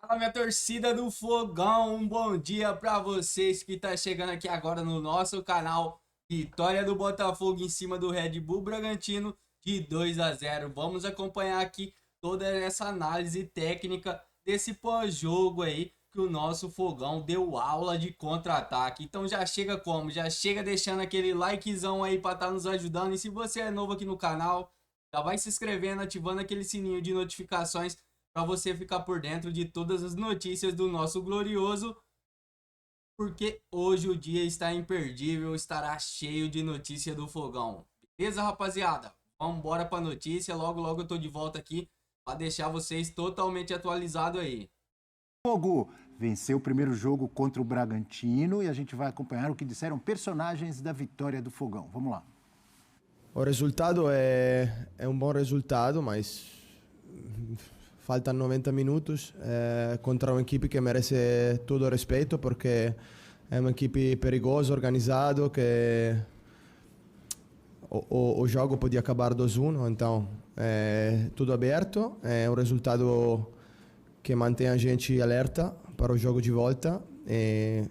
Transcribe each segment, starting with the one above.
Fala, minha torcida do Fogão, um bom dia pra vocês que tá chegando aqui agora no nosso canal. Vitória do Botafogo em cima do Red Bull Bragantino de 2-0. Vamos acompanhar aqui toda essa análise técnica desse pós-jogo aí que o nosso Fogão deu aula de contra-ataque. Então já chega como? Já chega deixando aquele likezão aí pra estar nos ajudando. E se você é novo aqui no canal, já vai se inscrevendo, ativando aquele sininho de notificações para você ficar por dentro de todas as notícias do nosso glorioso, porque hoje o dia está imperdível, estará cheio de notícia do Fogão. Beleza, rapaziada? Vamos embora para notícia, logo logo eu tô de volta aqui para deixar vocês totalmente atualizados aí. Fogo venceu o primeiro jogo contra o Bragantino e a gente vai acompanhar o que disseram personagens da vitória do Fogão. Vamos lá. O resultado é um bom resultado, mas faltam 90 minutos contra uma equipe que merece todo o respeito, porque é uma equipe perigosa, organizada, que o jogo podia acabar 2-1, então é tudo aberto, é um resultado que mantém a gente alerta para o jogo de volta e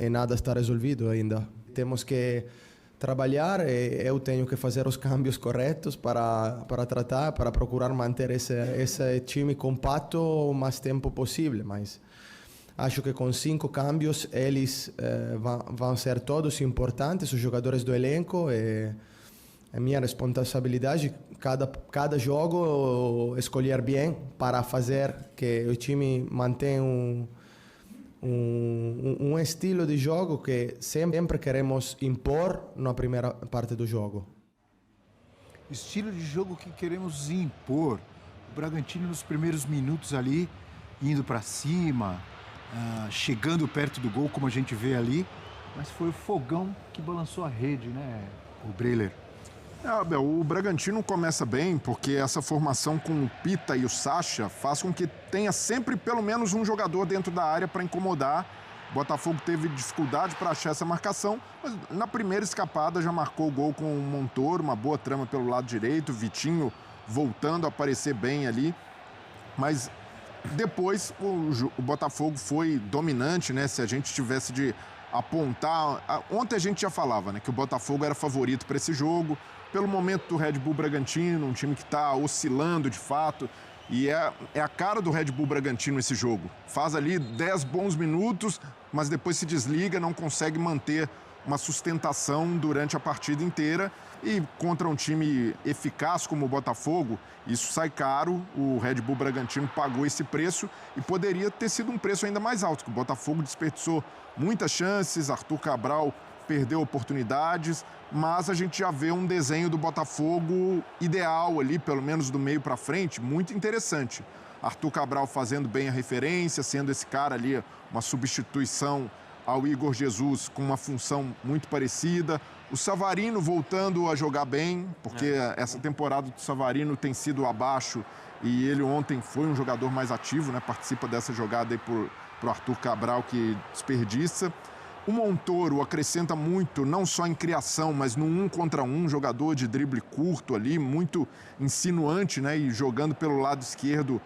nada está resolvido ainda. Temos que trabalhar e eu tenho que fazer os cambios corretos para tratar, para procurar manter esse time compacto o mais tempo possível, mas acho que com 5 cambios eles vão ser todos importantes, os jogadores do elenco, e é minha responsabilidade cada jogo escolher bem para fazer que o time mantenha um estilo de jogo que sempre queremos impor na primeira parte do jogo. Estilo de jogo que queremos impor. O Bragantino nos primeiros minutos ali, indo para cima, chegando perto do gol, como a gente vê ali. Mas foi o Fogão que balançou a rede, né, o Breler? Abel, o Bragantino começa bem porque essa formação com o Pita e o Sacha faz com que tenha sempre pelo menos um jogador dentro da área para incomodar. O Botafogo teve dificuldade para achar essa marcação, mas na primeira escapada já marcou o gol com o Montoro, uma boa trama pelo lado direito, o Vitinho voltando a aparecer bem ali. Mas depois o Botafogo foi dominante, né? Se a gente tivesse de apontar... Ontem a gente já falava, né, que o Botafogo era favorito para esse jogo, pelo momento do Red Bull Bragantino, um time que está oscilando de fato, e é a cara do Red Bull Bragantino esse jogo. Faz ali 10 bons minutos, mas depois se desliga, não consegue manter uma sustentação durante a partida inteira, e contra um time eficaz como o Botafogo, isso sai caro. O Red Bull Bragantino pagou esse preço e poderia ter sido um preço ainda mais alto, que o Botafogo desperdiçou muitas chances, Arthur Cabral perdeu oportunidades, mas a gente já vê um desenho do Botafogo ideal ali, pelo menos do meio para frente, muito interessante. Arthur Cabral fazendo bem a referência, sendo esse cara ali uma substituição ao Igor Jesus com uma função muito parecida. O Savarino voltando a jogar bem, porque essa temporada do Savarino tem sido abaixo e ele ontem foi um jogador mais ativo, né? Participa dessa jogada aí pro Arthur Cabral, que desperdiça. O Montoro acrescenta muito, não só em criação, mas no 1 contra 1, jogador de drible curto ali, muito insinuante, né? E jogando pelo lado esquerdo,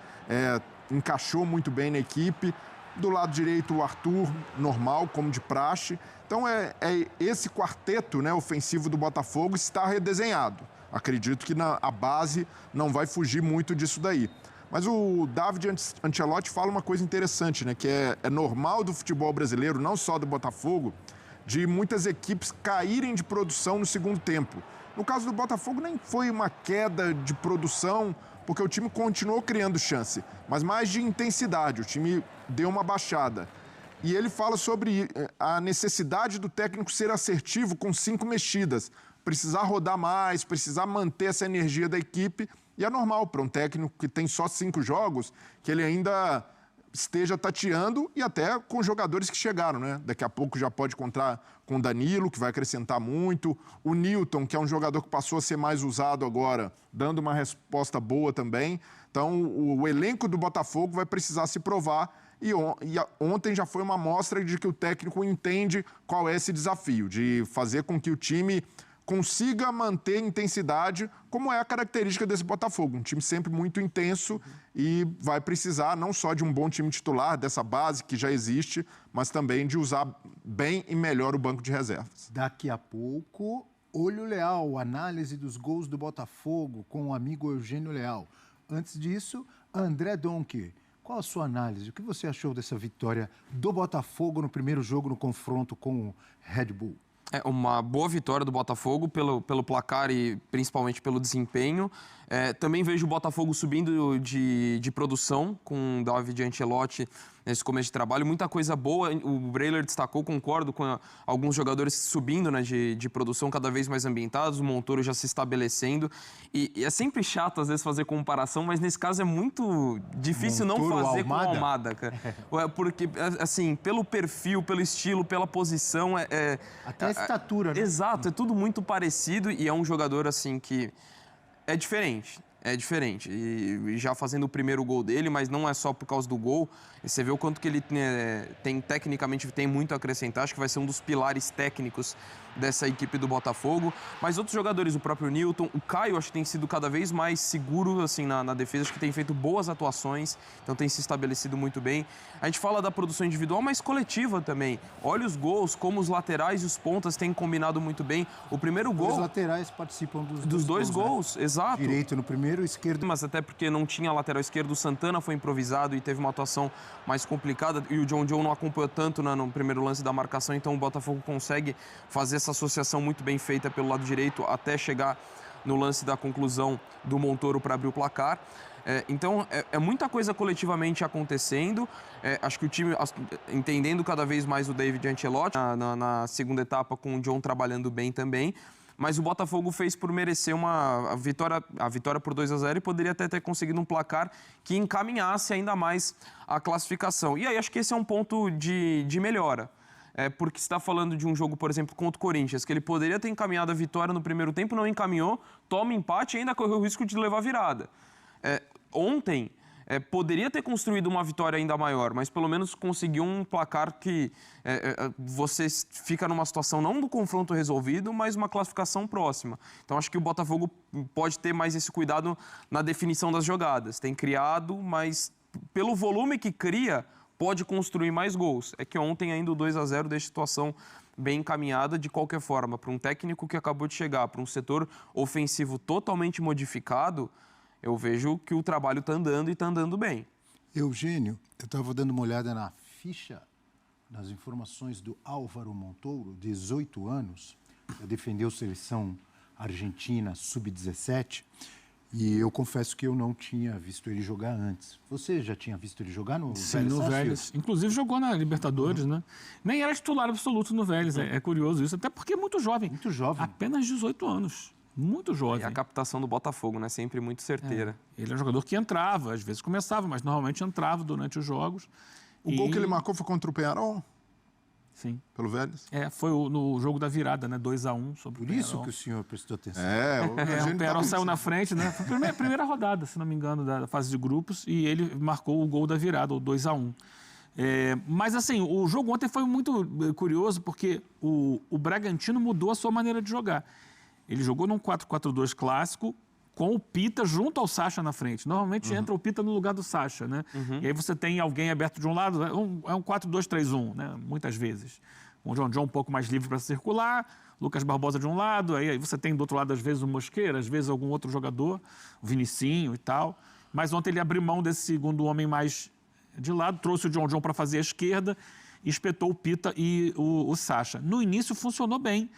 encaixou muito bem na equipe. Do lado direito, o Arthur, normal, como de praxe. Então, esse quarteto, né, ofensivo do Botafogo está redesenhado. Acredito que a base não vai fugir muito disso daí. Mas o David Ancelotti fala uma coisa interessante, né, que é normal do futebol brasileiro, não só do Botafogo, de muitas equipes caírem de produção no segundo tempo. No caso do Botafogo, nem foi uma queda de produção, porque o time continuou criando chance, mas mais de intensidade, o time deu uma baixada. E ele fala sobre a necessidade do técnico ser assertivo com 5 mexidas, precisar rodar mais, precisar manter essa energia da equipe, e é normal para um técnico que tem só 5 jogos, que ele ainda esteja tateando, e até com jogadores que chegaram, né? Daqui a pouco já pode contar com o Danilo, que vai acrescentar muito, o Nilton, que é um jogador que passou a ser mais usado agora, dando uma resposta boa também. Então, o elenco do Botafogo vai precisar se provar, e ontem já foi uma amostra de que o técnico entende qual é esse desafio, de fazer com que o time consiga manter intensidade, como é a característica desse Botafogo. Um time sempre muito intenso e vai precisar não só de um bom time titular, dessa base que já existe, mas também de usar bem e melhor o banco de reservas. Daqui a pouco, Olho Leal, análise dos gols do Botafogo com o amigo Eugênio Leal. Antes disso, André Donk. Qual a sua análise? O que você achou dessa vitória do Botafogo no primeiro jogo no confronto com o Red Bull? É uma boa vitória do Botafogo pelo placar e principalmente pelo desempenho. Também vejo o Botafogo subindo de produção com o David Ancelotti nesse começo de trabalho. Muita coisa boa, o Breler destacou, concordo com alguns jogadores subindo, né, de produção cada vez mais ambientados, o Montoro já se estabelecendo. E é sempre chato, às vezes, fazer comparação, mas nesse caso é muito difícil Montoro, não fazer Almada? com o Almada, cara. Porque, assim, pelo perfil, pelo estilo, pela posição... Até a estatura, né? Exato, é tudo muito parecido e é um jogador, assim, que é diferente. É diferente. E já fazendo o primeiro gol dele, mas não é só por causa do gol. Você vê o quanto que ele tem tecnicamente, tem muito a acrescentar. Acho que vai ser um dos pilares técnicos dessa equipe do Botafogo. Mas outros jogadores, o próprio Newton, o Caio, acho que tem sido cada vez mais seguro assim, na defesa. Acho que tem feito boas atuações, então tem se estabelecido muito bem. A gente fala da produção individual, mas coletiva também. Olha os gols, como os laterais e os pontas têm combinado muito bem. O primeiro gol... Os laterais participam dos dois gols, né? exato. Direito no primeiro, esquerdo... Mas até porque não tinha lateral esquerdo, o Santana foi improvisado e teve uma atuação mais complicada. E o John não acompanhou tanto no primeiro lance da marcação, então o Botafogo consegue fazer essa associação muito bem feita pelo lado direito até chegar no lance da conclusão do Montoro para abrir o placar. Então, é muita coisa coletivamente acontecendo. Acho que o time, entendendo cada vez mais o David Ancelotti, na segunda etapa com o John trabalhando bem também. Mas o Botafogo fez por merecer a vitória por 2-0 e poderia até ter conseguido um placar que encaminhasse ainda mais a classificação. E aí acho que esse é um ponto de melhora. Porque você está falando de um jogo, por exemplo, contra o Corinthians, que ele poderia ter encaminhado a vitória no primeiro tempo, não encaminhou, toma empate e ainda correu o risco de levar virada. Ontem, poderia ter construído uma vitória ainda maior, mas pelo menos conseguiu um placar que você fica numa situação não do confronto resolvido, mas uma classificação próxima. Então acho que o Botafogo pode ter mais esse cuidado na definição das jogadas. Tem criado, mas pelo volume que cria, pode construir mais gols. É que ontem ainda o 2-0 deixa a situação bem encaminhada de qualquer forma. Para um técnico que acabou de chegar, para um setor ofensivo totalmente modificado, eu vejo que o trabalho está andando e está andando bem. Eugênio, eu estava dando uma olhada na ficha, nas informações do Álvaro Montoro, 18 anos, defendeu seleção argentina sub-17, e eu confesso que eu não tinha visto ele jogar antes. Você já tinha visto ele jogar no Vélez? Sim, no Vélez. Inclusive jogou na Libertadores, né? Nem era titular absoluto no Vélez, é curioso isso, até porque é muito jovem. Muito jovem. Apenas 18 anos. Muito jovem. E a captação do Botafogo, né? Sempre muito certeira. Ele é um jogador que entrava, às vezes começava, mas normalmente entrava durante os jogos. O gol que ele marcou foi contra o Penharol? Sim. Pelo Vélez? Foi no jogo da virada, né? 2-1 sobre Por o isso Penharol. que o senhor prestou atenção. O Penharol saiu na frente, né? Foi a primeira rodada, se não me engano, da fase de grupos, e ele marcou o gol da virada, o 2-1. Mas, assim, o jogo ontem foi muito curioso, porque o Bragantino mudou a sua maneira de jogar. Ele jogou num 4-4-2 clássico, com o Pita junto ao Sacha na frente. Normalmente entra o Pita no lugar do Sacha, né? E aí você tem alguém aberto de um lado, é um 4-2-3-1, né? Muitas vezes. O John um pouco mais livre para circular, Lucas Barbosa de um lado, aí você tem do outro lado, às vezes, o Mosqueira, às vezes algum outro jogador, o Vinicinho e tal. Mas ontem ele abriu mão desse segundo homem mais de lado, trouxe o John para fazer a esquerda, espetou o Pita e o Sacha. No início funcionou bem,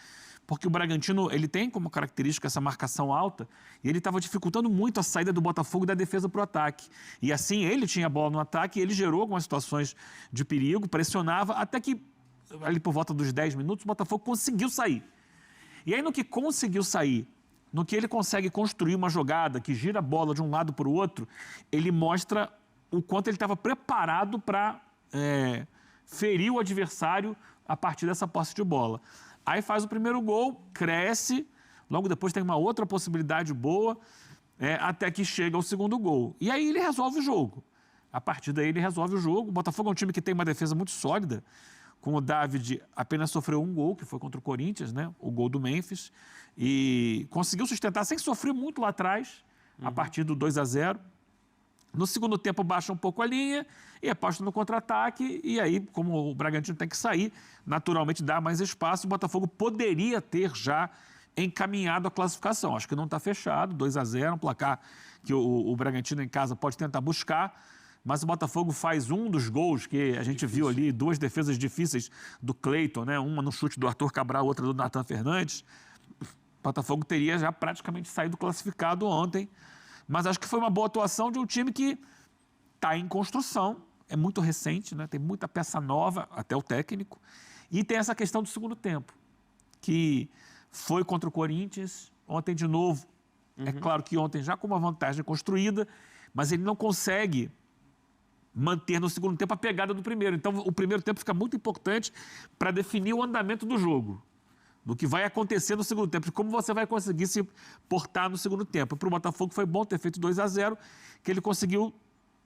porque o Bragantino ele tem como característica essa marcação alta e ele estava dificultando muito a saída do Botafogo da defesa para o ataque. E assim, ele tinha a bola no ataque e ele gerou algumas situações de perigo, pressionava, até que, ali por volta dos 10 minutos, o Botafogo conseguiu sair. E aí, no que conseguiu sair, no que ele consegue construir uma jogada que gira a bola de um lado para o outro, ele mostra o quanto ele estava preparado para ferir o adversário a partir dessa posse de bola. Aí faz o primeiro gol, cresce, logo depois tem uma outra possibilidade boa, até que chega o segundo gol. E aí ele resolve o jogo. A partir daí ele resolve o jogo. O Botafogo é um time que tem uma defesa muito sólida, com o David, apenas sofreu um gol, que foi contra o Corinthians, né? O gol do Memphis. E conseguiu sustentar sem sofrer muito lá atrás, a partir do 2-0. No segundo tempo, baixa um pouco a linha e aposta no contra-ataque. E aí, como o Bragantino tem que sair, naturalmente dá mais espaço. O Botafogo poderia ter já encaminhado a classificação. Acho que não está fechado, 2-0, um placar que o Bragantino em casa pode tentar buscar. Mas o Botafogo faz um dos gols que a gente viu ali, 2 defesas difíceis do Cleiton, né? Uma no chute do Arthur Cabral, outra do Nathan Fernandes. O Botafogo teria já praticamente saído classificado ontem. Mas acho que foi uma boa atuação de um time que está em construção, é muito recente, né? Tem muita peça nova, até o técnico. E tem essa questão do segundo tempo, que foi contra o Corinthians, ontem de novo. É claro que ontem já com uma vantagem construída, mas ele não consegue manter no segundo tempo a pegada do primeiro. Então, o primeiro tempo fica muito importante para definir o andamento do jogo, do que vai acontecer no segundo tempo, de como você vai conseguir se portar no segundo tempo. Para o Botafogo foi bom ter feito 2-0, que ele conseguiu,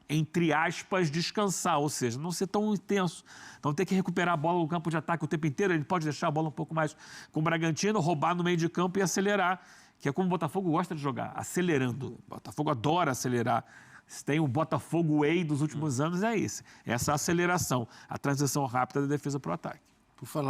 entre aspas, descansar, ou seja, não ser tão intenso, não ter que recuperar a bola no campo de ataque o tempo inteiro, ele pode deixar a bola um pouco mais com o Bragantino, roubar no meio de campo e acelerar, que é como o Botafogo gosta de jogar, acelerando. O Botafogo adora acelerar. Se tem o Botafogo Way dos últimos anos, é esse. Essa aceleração, a transição rápida da defesa para o ataque. Por falar